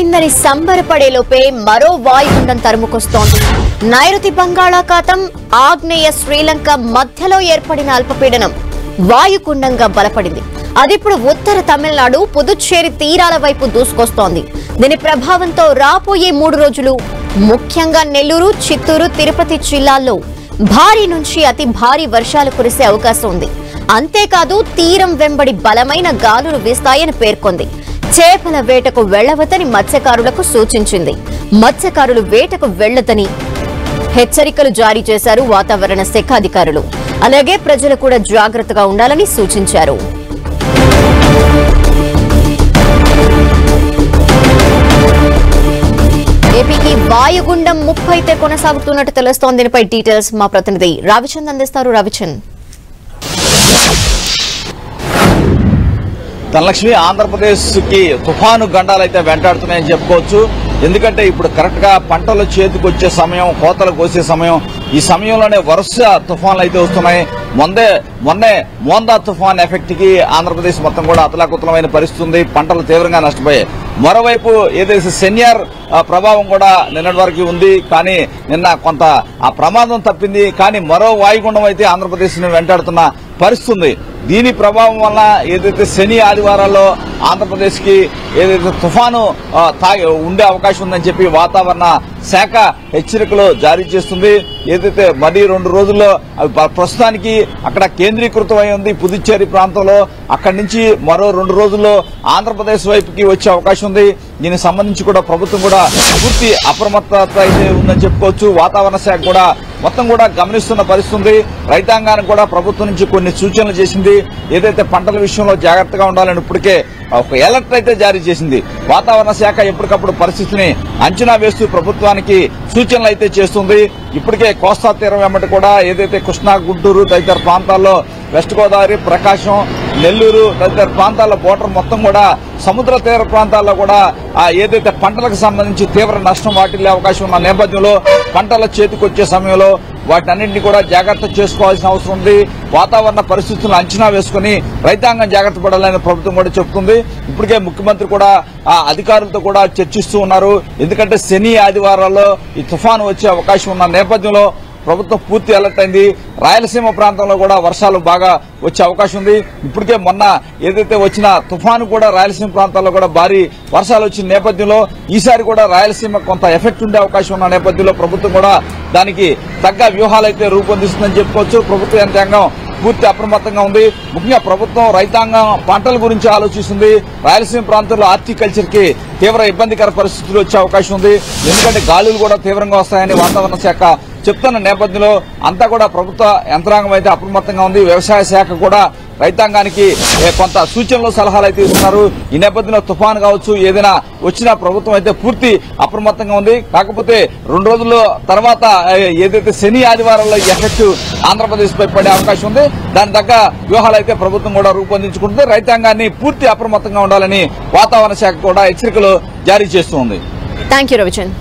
పడిందని సంబరపడేలోపే మరో వాయుగుండం తరుముకొస్తోంది. నైరుతి బంగాళాఖాతం, ఆగ్నేయ శ్రీలంక మధ్యలో ఏర్పడిన అల్పపీడనం వాయుగుండంగా బలపడింది. అదిప్పుడు ఉత్తర తమిళనాడు, పుదుచ్చేరి తీరాల వైపు దూసుకొస్తోంది. దీని ప్రభావంతో రాబోయే 3 రోజులు ముఖ్యంగా నెల్లూరు, చిత్తూరు, తిరుపతి జిల్లాల్లో భారీ నుంచి అతి భారీ వర్షాలు కురిసే అవకాశం ఉంది. అంతేకాదు తీరం వెంబడి బలమైన గాలులు వీస్తాయని పేర్కొంది. చేపల వేటకు వెళ్లవద్దని మత్స్యకారులకు సూచించింది. మత్స్యకారులు వేటకు వెళ్లదని హెచ్చరికలు జారీ చేశారు వాతావరణ శాఖ అధికారులు. అలాగే ప్రజలు కూడా జాగ్రత్తగా ఉండాలని సూచించారు. ఏపీకి వాయుగుండం ముప్పు అయితే కొనసాగుతున్నట్టు తెలుస్తోంది. దీనిపై డీటెయిల్స్ మా ప్రతినిధి రవిచంద్ అందిస్తారు. రవిచంద్, ధనలక్ష్మి, ఆంధ్రప్రదేశ్ కి తుఫాను గండాలు అయితే వెంటాడుతున్నాయని చెప్పుకోవచ్చు. ఎందుకంటే ఇప్పుడు కరెక్ట్ గా పంటలు చేతికి వచ్చే సమయం, కోతలు కోసే సమయం, ఈ సమయంలోనే వరుస తుఫాన్లు అయితే వస్తున్నాయి. మొన్నే మోందా తుఫాన్ ఎఫెక్ట్ కి ఆంధ్రప్రదేశ్ మొత్తం కూడా అతలాకుతలమైన పరిస్థితి ఉంది. పంటలు తీవ్రంగా నష్టపోయాయి. మరోవైపు ఏదైతే సెన్యార్ ప్రభావం కూడా నిన్నటి వరకు ఉంది, కానీ నిన్న కొంత ఆ ప్రమాదం తప్పింది. కానీ మరో వాయుగుండం అయితే ఆంధ్రప్రదేశ్ ని వెంటాడుతున్న పరిస్థితి ఉంది. దీని ప్రభావం వల్ల ఏదైతే శని ఆదివారాల్లో ఆంధ్రప్రదేశ్ కి ఏదైతే తుఫాను ఉండే అవకాశం ఉందని చెప్పి వాతావరణ శాఖ హెచ్చరికలు జారీ చేస్తుంది. ఏదైతే మరి 2 రోజుల్లో ప్రస్తుతానికి అక్కడ కేంద్రీకృతమై ఉంది పుదుచ్చేరి ప్రాంతంలో. అక్కడి నుంచి మరో 2 రోజుల్లో ఆంధ్రప్రదేశ్ వైపుకి వచ్చే అవకాశం ఉంది. దీనికి సంబంధించి కూడా ప్రభుత్వం కూడా పూర్తి అప్రమత్తత అయితే ఉందని చెప్పుకోవచ్చు. వాతావరణ శాఖ కూడా మొత్తం కూడా గమనిస్తున్న పరిస్థితి ఉంది. రైతాంగానికి కూడా ప్రభుత్వం నుంచి కొన్ని సూచనలు చేసింది. ఏదైతే పంటల విషయంలో జాగ్రత్తగా ఉండాలని ఇప్పటికే ఒక అలర్ట్ అయితే జారీ చేసింది. వాతావరణ శాఖ ఎప్పటికప్పుడు పరిస్థితిని అంచనా వేస్తూ ప్రభుత్వానికి సూచనలు అయితే చేస్తుంది. ఇప్పటికే కోస్తా తీరం వెంబడి కూడా ఏదైతే కృష్ణా, గుంటూరు తదితర ప్రాంతాల్లో, వెస్ట్ గోదావరి, ప్రకాశం, నెల్లూరు తదితర ప్రాంతాల్లో బోర్డర్ మొత్తం కూడా సముద్ర తీర ప్రాంతాల్లో కూడా ఏదైతే పంటలకు సంబంధించి తీవ్ర నష్టం వాటిల్లే అవకాశం ఉన్న నేపథ్యంలో పంటల చేతికొచ్చే సమయంలో వాటినన్నింటినీ కూడా జాగ్రత్త చేసుకోవాల్సిన అవసరం ఉంది. వాతావరణ పరిస్థితులను అంచనా వేసుకుని రైతాంగం జాగ్రత్త పడాలని ప్రభుత్వం కూడా చెబుతుంది. ఇప్పటికే ముఖ్యమంత్రి కూడా అధికారులతో కూడా చర్చిస్తూ ఉన్నారు. ఎందుకంటే శని ఆదివారాల్లో ఈ తుఫాను వచ్చే అవకాశం ఉన్న నేపథ్యంలో ప్రభుత్వం పూర్తి అలర్ట్ అయింది. రాయలసీమ ప్రాంతంలో కూడా వర్షాలు బాగా వచ్చే అవకాశం ఉంది. ఇప్పటికే మొన్న ఏదైతే వచ్చిన తుఫాను కూడా రాయలసీమ ప్రాంతాల్లో కూడా భారీ వర్షాలు వచ్చిన నేపథ్యంలో ఈసారి కూడా రాయలసీమ కొంత ఎఫెక్ట్ ఉండే అవకాశం ఉన్న నేపథ్యంలో ప్రభుత్వం కూడా దానికి తగ్గ వ్యూహాలు అయితే రూపొందిస్తుందని చెప్పుకోవచ్చు. ప్రభుత్వ యంత్రాంగం పూర్తి అప్రమత్తంగా ఉంది. ముఖ్యంగా ప్రభుత్వం రైతాంగం పంటల గురించి ఆలోచిస్తుంది. రాయలసీమ ప్రాంతంలో హార్టికల్చర్ కి తీవ్ర ఇబ్బందికర పరిస్థితులు వచ్చే అవకాశం ఉంది. ఎందుకంటే గాలులు కూడా తీవ్రంగా వస్తాయని వాతావరణ శాఖ చెప్తున్న నేపథ్యంలో అంతా కూడా ప్రభుత్వ యంత్రాంగం అయితే అప్రమత్తంగా ఉంది. వ్యవసాయ శాఖ కూడా రైతాంగానికి కొంత సూచనలు, సలహాలు అయితే ఇస్తున్నారు. ఈ నేపథ్యంలో తుఫాను కావచ్చు ఏదైనా వచ్చినా ప్రభుత్వం అయితే పూర్తి అప్రమత్తంగా ఉంది. కాకపోతే 2 రోజుల తర్వాత ఏదైతే శని ఆదివారాల్లో ఎఫెక్ట్ ఆంధ్రప్రదేశ్ పై పడే అవకాశం ఉంది. దాని తగ్గ వ్యూహాలు అయితే ప్రభుత్వం కూడా రూపొందించుకుంటుంది. రైతాంగాన్ని పూర్తి అప్రమత్తంగా ఉండాలని వాతావరణ శాఖ కూడా హెచ్చరికలు జారీ చేస్తోంది. థాంక్యూ రవిచంద్.